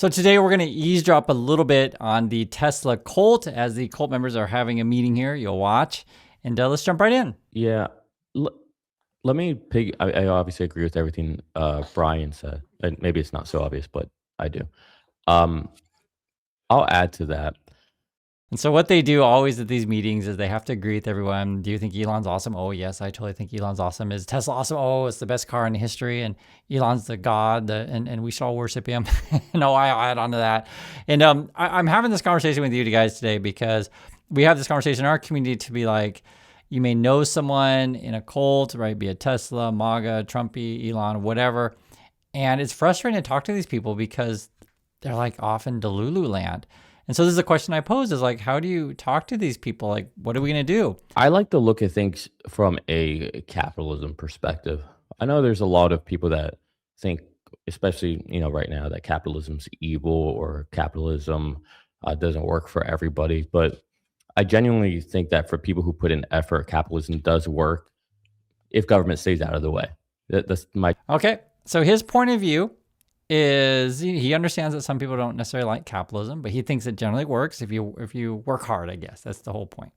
So today we're going to eavesdrop a little bit on the Tesla cult as the cult members are having a meeting here. You'll watch. And let's jump right in. Yeah. L- Let me I obviously agree with everything Brian said. And maybe it's not so obvious, but I do. Um, I'll add to that. And so what they do always at these meetings is they have to agree with everyone. Do you think Elon's awesome? Oh, yes, I totally think Elon's awesome. Is Tesla awesome? Oh, it's the best car in history. And Elon's the god, and we should all worship him. No, I add on to that. And I'm having this conversation with you guys today because we have this conversation in our community to be like, you may know someone in a cult, right? Be it Tesla, MAGA, Trumpy, Elon, whatever. And it's frustrating to talk to these people because they're like off in Delulu land. And so this is a question I pose is like, how do you talk to these people? Like, what are we going to do? I like to look at things from a capitalism perspective. I know there's a lot of people that think, especially right now, that capitalism's evil or capitalism doesn't work for everybody. But I genuinely think that for people who put in effort, capitalism does work if government stays out of the way. That's my Okay. So his point of view is he understands that some people don't necessarily like capitalism, but he thinks it generally works if you work hard, I guess. That's the whole point.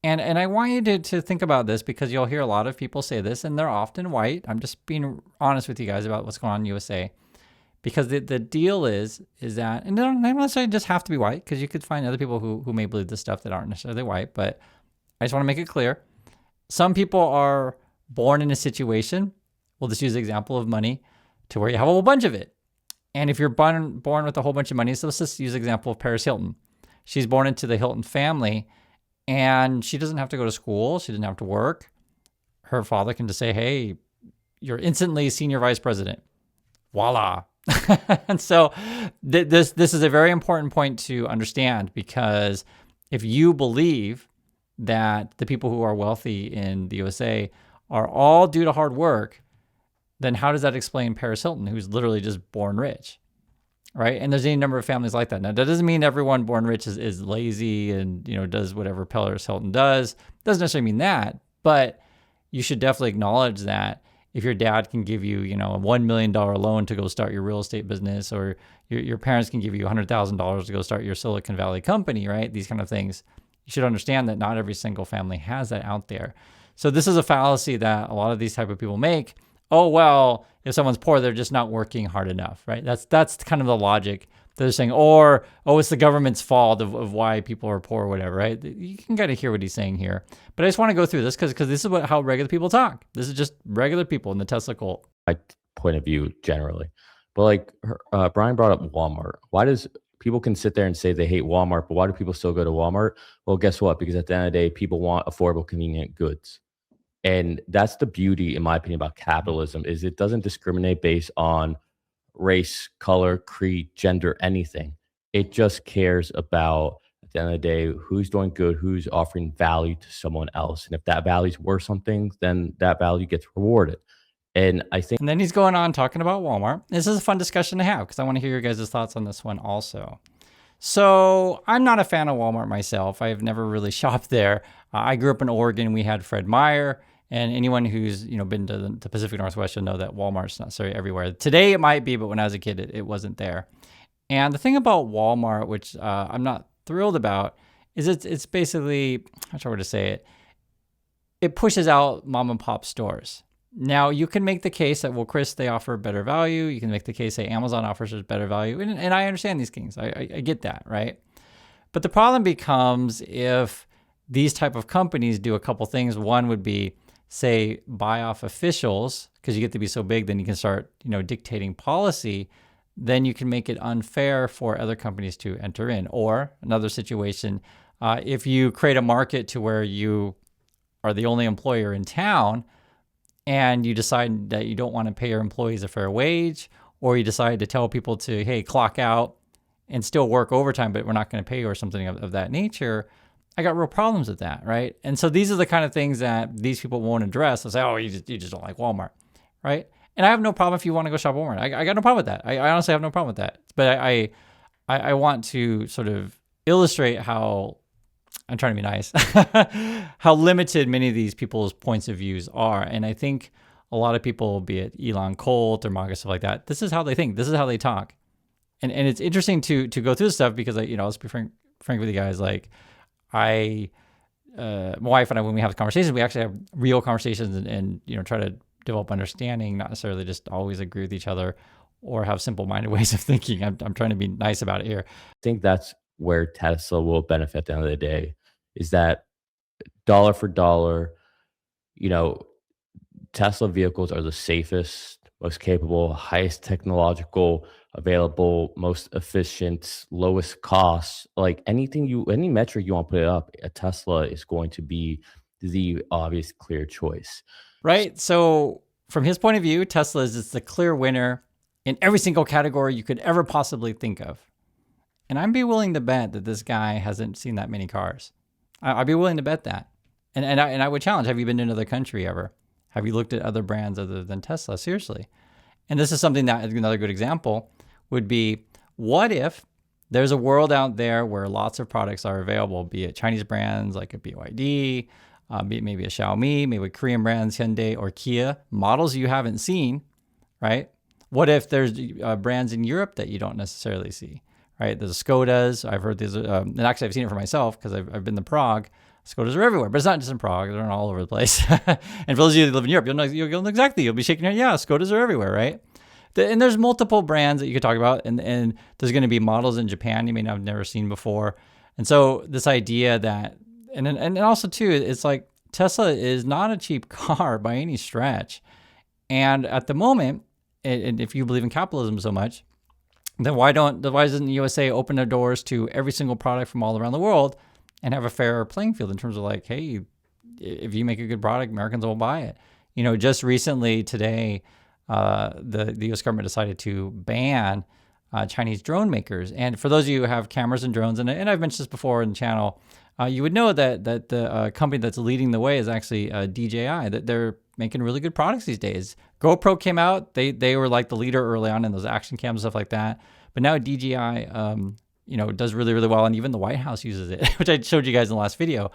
And I want you to think about this because you'll hear a lot of people say this, and they're often white. I'm just being honest with you guys about what's going on in USA. Because the deal is that, and they don't necessarily just have to be white, because you could find other people who may believe this stuff that aren't necessarily white, but I just want to make it clear. Some people are born in a situation, we'll just use the example of money, to where you have a whole bunch of it. And if you're born with a whole bunch of money, so let's just use the example of Paris Hilton. She's born into the Hilton family, and she doesn't have to go to school. She doesn't have to work. Her father can just say, hey, you're instantly senior vice president. Voila. And so this is a very important point to understand, because if you believe that the people who are wealthy in the USA are all due to hard work, then how does that explain Paris Hilton, who's literally just born rich, right? And there's any number of families like that. Now, that doesn't mean everyone born rich is lazy and does whatever Paris Hilton does. Doesn't necessarily mean that, but you should definitely acknowledge that if your dad can give you, a $1 million loan to go start your real estate business, or your parents can give you $100,000 to go start your Silicon Valley company, right? These kind of things. You should understand that not every single family has that out there. So this is a fallacy that a lot of these type of people make. Oh, well, if someone's poor, they're just not working hard enough, right? That's kind of the logic. They're saying, it's the government's fault of why people are poor or whatever, right? You can kind of hear what he's saying here. But I just want to go through this because this is how regular people talk. This is just regular people in the Tesla cult. my point of view generally. But like Brian brought up Walmart. Why does people can sit there and say they hate Walmart, but why do people still go to Walmart? Well, guess what? Because at the end of the day, people want affordable, convenient goods. And that's the beauty, in my opinion, about capitalism is it doesn't discriminate based on race, color, creed, gender, anything. It just cares about, at the end of the day, who's doing good, who's offering value to someone else. And if that value's worth something, then that value gets rewarded. And I think And then he's going on talking about Walmart. This is a fun discussion to have because I want to hear your guys' thoughts on this one also. So I'm not a fan of Walmart myself. I've never really shopped there. I grew up in Oregon. We had Fred Meyer. And anyone who's been to the Pacific Northwest will know that Walmart's not necessarily everywhere. Today it might be, but when I was a kid, it wasn't there. And the thing about Walmart, which I'm not thrilled about, is it's basically, how should I say it? It pushes out mom and pop stores. Now you can make the case that, well, Chris, they offer better value. You can make the case that Amazon offers better value, and I understand these things. I get that, right? But the problem becomes if these type of companies do a couple things. One would be, say, buy off officials, because you get to be so big, then you can start, dictating policy. Then you can make it unfair for other companies to enter in. Or another situation, if you create a market to where you are the only employer in town, and you decide that you don't want to pay your employees a fair wage, or you decide to tell people to, hey, clock out and still work overtime, but we're not going to pay you or something of that nature, I got real problems with that, right? And so these are the kind of things that these people won't address. They'll say, oh, you just don't like Walmart, right? And I have no problem if you want to go shop at Walmart. I got no problem with that. I honestly have no problem with that. But I want to sort of illustrate how, I'm trying to be nice, how limited many of these people's points of views are. And I think a lot of people, be it Elon cult or MAGA, stuff like that, this is how they think. This is how they talk. And it's interesting to go through this stuff because let's be frank with you guys. Like my wife and I, when we have conversations, we actually have real conversations and try to develop understanding, not necessarily just always agree with each other or have simple-minded ways of thinking. I'm trying to be nice about it here. I think that's where Tesla will benefit at the end of the day, is that dollar for dollar, you know, Tesla vehicles are the safest, most capable, highest technological available, most efficient, lowest cost. Like any metric you want to put it up, a Tesla is going to be the obvious clear choice. Right. So from his point of view, Tesla is the clear winner in every single category you could ever possibly think of. And I'd be willing to bet that this guy hasn't seen that many cars. I'd be willing to bet that. And I would challenge, have you been to another country ever? Have you looked at other brands other than Tesla? Seriously. And this is something that another good example would be, what if there's a world out there where lots of products are available, be it Chinese brands like a BYD, be it maybe a Xiaomi, maybe Korean brands, Hyundai or Kia, models you haven't seen, right? What if there's brands in Europe that you don't necessarily see, right? There's Skodas. I've heard these, and actually I've seen it for myself because I've been to Prague. Skodas are everywhere, but it's not just in Prague. They're all over the place. And for those of you that live in Europe, you'll know exactly. You'll be shaking your head. Yeah, Skodas are everywhere, right? And there's multiple brands that you could talk about, and there's going to be models in Japan you may have never seen before. And so this idea that, and also too, it's like Tesla is not a cheap car by any stretch. And at the moment, and if you believe in capitalism so much, then why doesn't the USA open their doors to every single product from all around the world and have a fair playing field in terms of like, hey, if you make a good product, Americans will buy it. Just recently today, the U.S. government decided to ban Chinese drone makers. And for those of you who have cameras and drones, and I've mentioned this before in the channel, you would know that the company that's leading the way is actually DJI, that they're making really good products these days. GoPro came out. They were like the leader early on in those action cams and stuff like that. But now DJI, does really, really well. And even the White House uses it, which I showed you guys in the last video.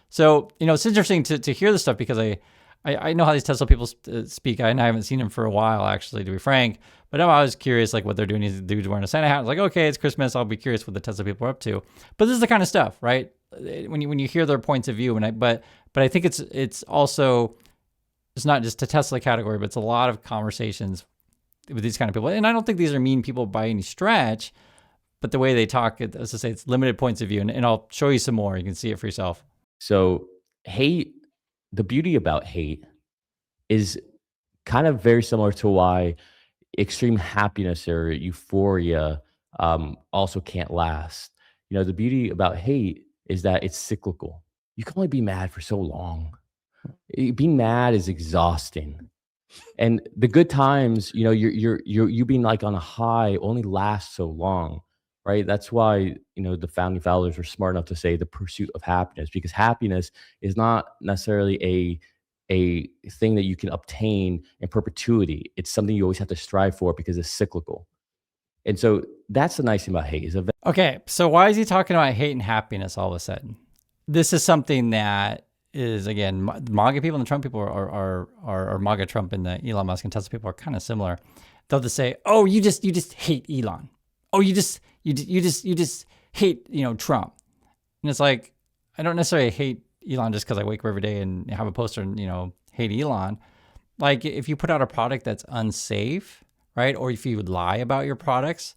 So, it's interesting to hear this stuff because I know how these Tesla people speak, and I haven't seen them for a while, actually, to be frank. But I'm always curious, like, what they're doing. These dudes wearing a Santa hat. I was like, okay, it's Christmas. I'll be curious what the Tesla people are up to. But this is the kind of stuff, right? When you hear their points of view, but I think it's also, it's not just a Tesla category, but it's a lot of conversations with these kind of people. And I don't think these are mean people by any stretch, but the way they talk, as I say, it's limited points of view. And I'll show you some more. You can see it for yourself. So hate, the beauty about hate is kind of very similar to why extreme happiness or euphoria also can't last. The beauty about hate is that it's cyclical. You can only be mad for so long. Being mad is exhausting. And the good times, you being like on a high only lasts so long, right? That's why, the founding fathers were smart enough to say the pursuit of happiness, because happiness is not necessarily a thing that you can obtain in perpetuity. It's something you always have to strive for because it's cyclical. And so that's the nice thing about hate. Okay, so why is he talking about hate and happiness all of a sudden? This is something that is, again, MAGA people and the Trump people are MAGA Trump and the Elon Musk and Tesla people are kind of similar. They'll just say, "Oh, you just hate Elon. Oh, you just hate Trump." And it's like, I don't necessarily hate Elon just because I wake up every day and have a poster and hate Elon. Like, if you put out a product that's unsafe, right, or if you would lie about your products,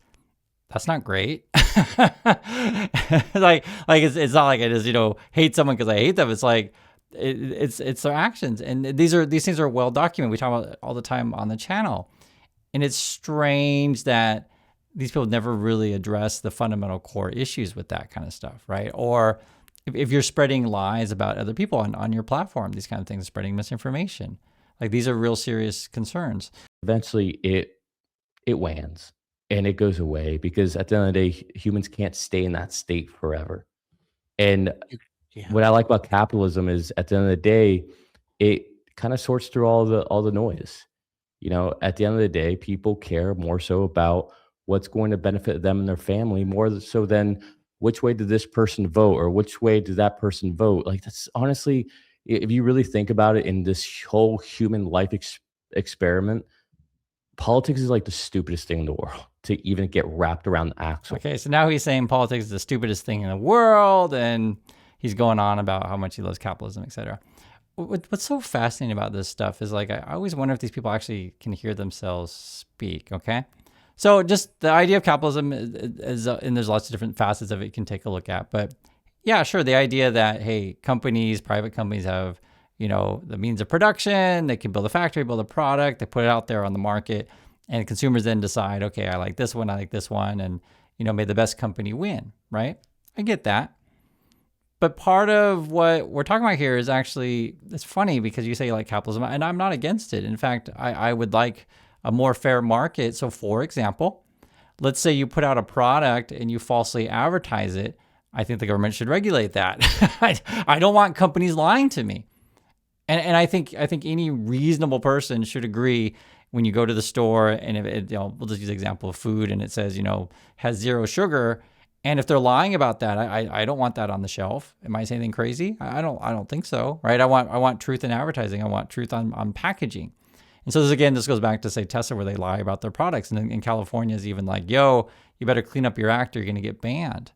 that's not great. like it's not like I just hate someone because I hate them. It's like it's their actions, and these things are well documented. We talk about it all the time on the channel, and it's strange that these people never really address the fundamental core issues with that kind of stuff, right? Or if you're spreading lies about other people on your platform, these kind of things, spreading misinformation, like these are real serious concerns. Eventually, it wanes. And it goes away because at the end of the day, humans can't stay in that state forever. And what I like about capitalism is at the end of the day, it kind of sorts through all the noise. At the end of the day, people care more so about what's going to benefit them and their family more so than which way did this person vote or which way did that person vote. Like, that's honestly, if you really think about it in this whole human life experiment, politics is like the stupidest thing in the world to even get wrapped around the axle. Okay, so now he's saying politics is the stupidest thing in the world, and he's going on about how much he loves capitalism, etc. What's so fascinating about this stuff is like I always wonder if these people actually can hear themselves speak. Okay, so just the idea of capitalism is and there's lots of different facets of it you can take a look at. But yeah, sure, the idea that hey, private companies have the means of production, they can build a factory, build a product, they put it out there on the market, and consumers then decide, okay, I like this one, and may the best company win, right? I get that. But part of what we're talking about here is actually, it's funny because you say you like capitalism, and I'm not against it. In fact, I would like a more fair market. So for example, let's say you put out a product and you falsely advertise it. I think the government should regulate that. I don't want companies lying to me. And I think any reasonable person should agree when you go to the store and if we'll just use the example of food and it says, has 0 sugar. And if they're lying about that, I don't want that on the shelf. Am I saying anything crazy? I don't think so, right? I want truth in advertising. I want truth on packaging. And so this goes back to say Tesla, where they lie about their products. And in California is even like, yo, you better clean up your act or you're going to get banned.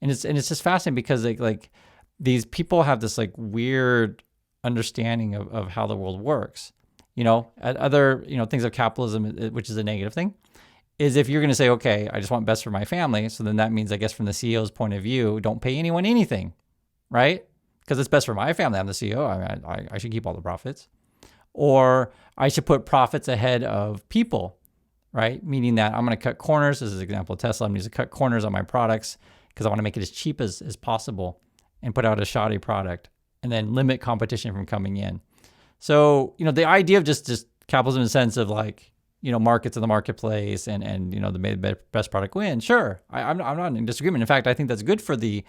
And it's just fascinating because like these people have this like weird understanding of how the world works. Other things of capitalism, which is a negative thing, is if you're going to say, okay, I just want best for my family. So then that means, I guess, from the CEO's point of view, don't pay anyone anything, right? Because it's best for my family. I'm the CEO. I should keep all the profits. Or I should put profits ahead of people, right? Meaning that I'm going to cut corners. This is an example of Tesla. I'm going to cut corners on my products because I want to make it as cheap as possible and put out a shoddy product and then limit competition from coming in. So, the idea of just capitalism in the sense of like, markets in the marketplace and the best product win. Sure. I'm not in disagreement. In fact, I think that's good for the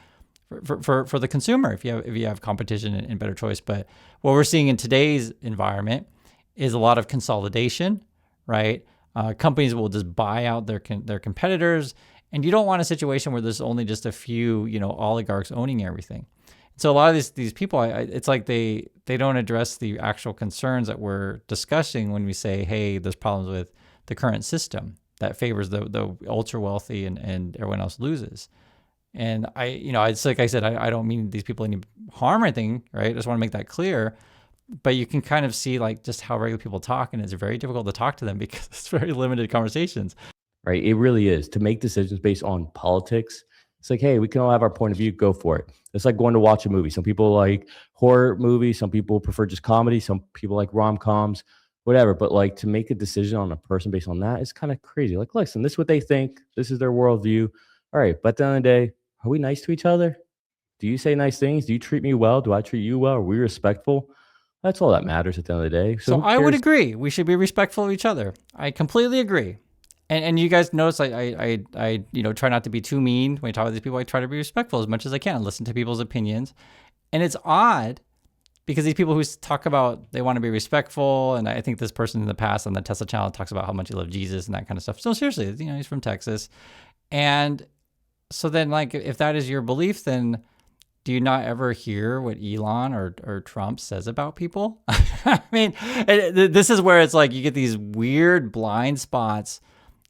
consumer if you have competition and better choice. But what we're seeing in today's environment is a lot of consolidation, right? Companies will just buy out their competitors, and you don't want a situation where there's only just a few, oligarchs owning everything. So a lot of these people, it's like they don't address the actual concerns that we're discussing when we say, hey, there's problems with the current system that favors the ultra wealthy and everyone else loses. And it's like I said, I don't mean these people any harm or anything, right? I just want to make that clear. But you can kind of see like just how regular people talk, and it's very difficult to talk to them because it's very limited conversations. Right. It really is. To make decisions based on politics, it's like, hey, we can all have our point of view. Go for it. It's like going to watch a movie. Some people like horror movies. Some people prefer just comedy. Some people like rom-coms, whatever. But like to make a decision on a person based on that is kind of crazy. Like, listen, this is what they think. This is their worldview. All right. But at the end of the day, are we nice to each other? Do you say nice things? Do you treat me well? Do I treat you well? Are we respectful? That's all that matters at the end of the day. So I would agree. We should be respectful of each other. I completely agree. And you guys notice I try not to be too mean when I talk with these people. I try to be respectful as much as I can, listen to people's opinions. And it's odd because these people who talk about they want to be respectful, and I think this person in the past on the Tesla channel talks about how much he loved Jesus and that kind of stuff. So seriously, he's from Texas. And so then like if that is your belief, then do you not ever hear what Elon or Trump says about people? I mean, this is where it's like you get these weird blind spots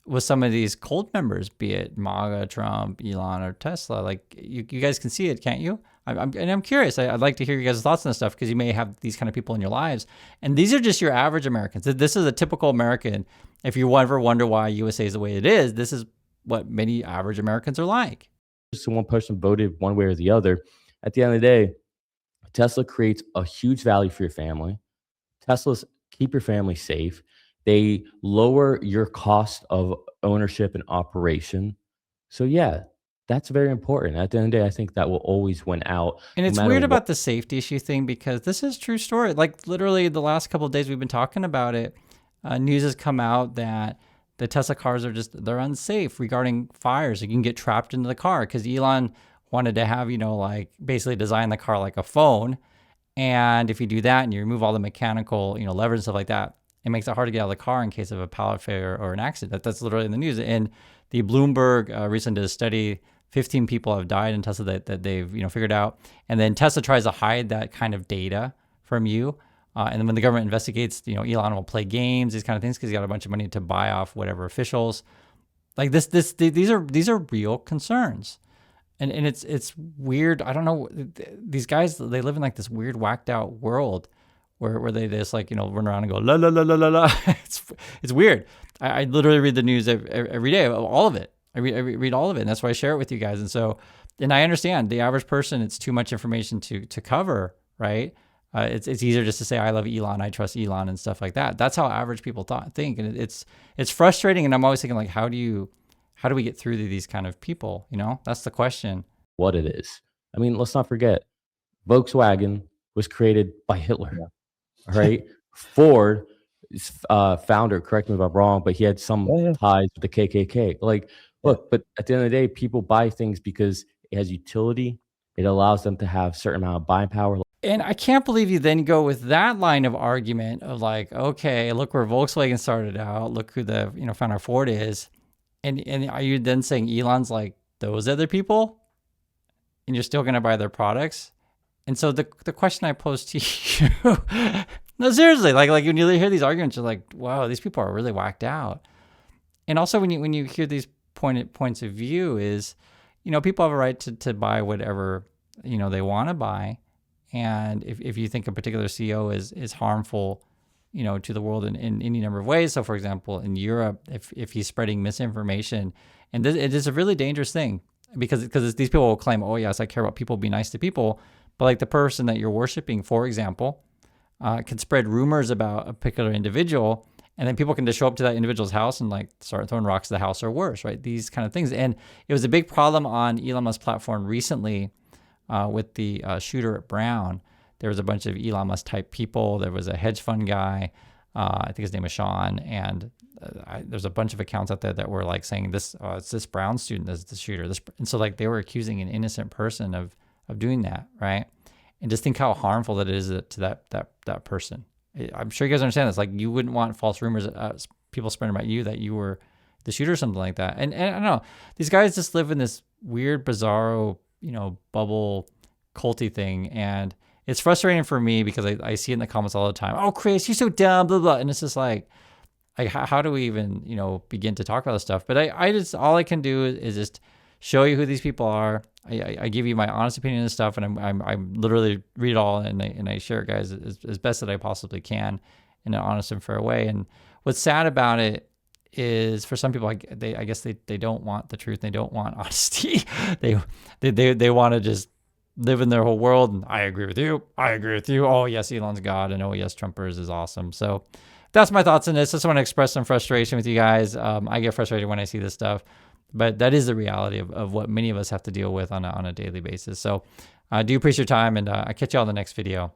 with some of these cult members, be it MAGA, Trump, Elon, or Tesla. Like you guys can see it, can't you? I'm curious. I'd like to hear you guys' thoughts on this stuff because you may have these kind of people in your lives. And these are just your average Americans. This is a typical American. If you ever wonder why USA is the way it is, this is what many average Americans are like. Just one person voted one way or the other. At the end of the day, Tesla creates a huge value for your family. Teslas keep your family safe. They lower your cost of ownership and operation. So yeah, that's very important. At the end of the day, I think that will always win out. And it's weird about the safety issue thing because this is a true story. Like literally the last couple of days we've been talking about it. News has come out that the Tesla cars they're unsafe regarding fires. You can get trapped into the car because Elon wanted to have, like basically design the car like a phone. And if you do that and you remove all the mechanical, levers and stuff like that, it makes it hard to get out of the car in case of a power failure or an accident. That's literally in the news. And the Bloomberg recently did a study, 15 people have died in Tesla that they've figured out. And then Tesla tries to hide that kind of data from you. And then when the government investigates, Elon will play games, these kind of things, because he's got a bunch of money to buy off whatever officials. Like these are real concerns. And it's weird. I don't know. These guys, they live in like this weird whacked out world where they just like, run around and go, la, la, la, la, la, la. It's weird. I literally read the news every day, all of it. I read all of it. And that's why I share it with you guys. And so, and I understand the average person, it's too much information to cover, right? It's easier just to say, I love Elon, I trust Elon and stuff like that. That's how average people think. And it's frustrating. And I'm always thinking like, how do we get through to these kind of people? That's the question. What it is. I mean, let's not forget, Volkswagen was created by Hitler, right? Ford, founder, correct me if I'm wrong, but he had some ties with the KKK. Like, look, but at the end of the day, people buy things because it has utility. It allows them to have a certain amount of buying power. And I can't believe you then go with that line of argument of like, okay, look where Volkswagen started out. Look who the founder of Ford is. And are you then saying Elon's like those other people? And you're still going to buy their products? And so the question I pose to you, no, seriously, like when you hear these arguments, you're like, wow, these people are really whacked out. And also when you hear these points of view is, people have a right to buy whatever, they want to buy. And if you think a particular CEO is harmful, to the world in any number of ways. So for example, in Europe, if he's spreading misinformation, and it is a really dangerous thing because these people will claim, oh yes, I care about people, be nice to people. But like the person that you're worshiping, for example, can spread rumors about a particular individual, and then people can just show up to that individual's house and like start throwing rocks at the house or worse, right? These kind of things. And it was a big problem on Elon Musk's platform recently with the shooter at Brown. There was a bunch of Elon Musk type people. There was a hedge fund guy. I think his name was Sean. And there's a bunch of accounts out there that were like saying this, it's this Brown student that's the shooter. And so like they were accusing an innocent person of doing that, right? And just think how harmful that is to that person. I'm sure you guys understand this. Like you wouldn't want false rumors, people spreading about you that you were the shooter or something like that. And I don't know, these guys just live in this weird, bizarro, bubble culty thing. And it's frustrating for me because I see it in the comments all the time. Oh, Chris, you're so dumb, blah, blah. And it's just like how do we even, begin to talk about this stuff? But I just, all I can do is just show you who these people are. I give you my honest opinion of stuff, and I'm literally read it all and I share it, guys, as best that I possibly can in an honest and fair way. And what's sad about it is for some people, I guess they don't want the truth. They don't want honesty. They want to just live in their whole world. And I agree with you. I agree with you. Oh yes, Elon's God. And oh yes, Trumpers is awesome. So that's my thoughts on this. Just want to express some frustration with you guys. I get frustrated when I see this stuff, but that is the reality of what many of us have to deal with on a daily basis. So I do appreciate your time, and I catch you all in the next video.